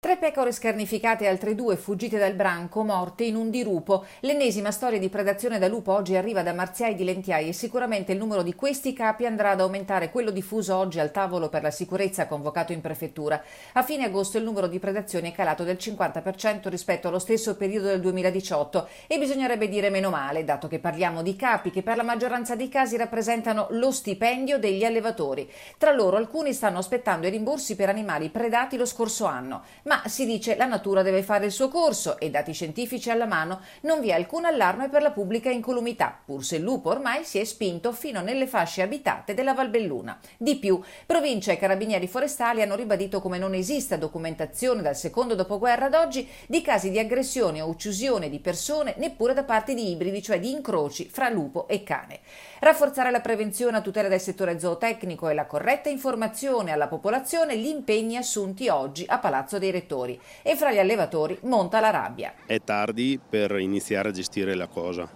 3 pecore scarnificate e altre 2 fuggite dal branco, morte in un dirupo. L'ennesima storia di predazione da lupo oggi arriva da Marziai di Lentiai e sicuramente il numero di questi capi andrà ad aumentare. Quello diffuso oggi al tavolo per la sicurezza convocato in prefettura. A fine agosto il numero di predazioni è calato del 50% rispetto allo stesso periodo del 2018 e bisognerebbe dire meno male, dato che parliamo di capi che per la maggioranza dei casi rappresentano lo stipendio degli allevatori. Tra loro alcuni stanno aspettando i rimborsi per animali predati lo scorso anno. Ma si dice la natura deve fare il suo corso e dati scientifici alla mano non vi è alcun allarme per la pubblica incolumità, pur se il lupo ormai si è spinto fino nelle fasce abitate della Valbelluna. Di più, provincia e carabinieri forestali hanno ribadito come non esista documentazione dal secondo dopoguerra ad oggi di casi di aggressione o uccisione di persone neppure da parte di ibridi, cioè di incroci fra lupo e cane. Rafforzare la prevenzione a tutela del settore zootecnico e la corretta informazione alla popolazione gli impegni assunti oggi a Palazzo dei Rettori. E fra gli allevatori monta la rabbia. È tardi per iniziare a gestire la cosa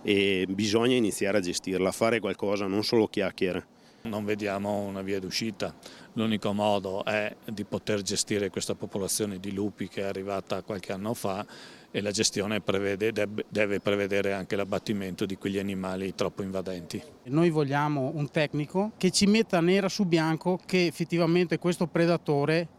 e bisogna iniziare a gestirla, fare qualcosa, non solo chiacchiere. Non vediamo una via d'uscita, l'unico modo è di poter gestire questa popolazione di lupi che è arrivata qualche anno fa e la gestione deve prevedere anche l'abbattimento di quegli animali troppo invadenti. Noi vogliamo un tecnico che ci metta nera su bianco che effettivamente questo predatore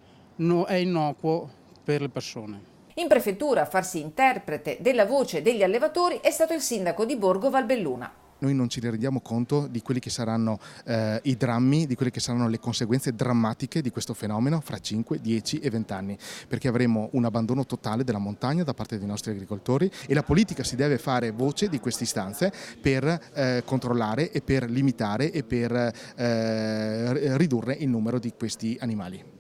è innocuo per le persone. In prefettura a farsi interprete della voce degli allevatori è stato il sindaco di Borgo Valbelluna. Noi non ci rendiamo conto di quelli che saranno i drammi, di quelle che saranno le conseguenze drammatiche di questo fenomeno fra 5, 10 e 20 anni, perché avremo un abbandono totale della montagna da parte dei nostri agricoltori e la politica si deve fare voce di queste istanze per controllare e per limitare e per ridurre il numero di questi animali.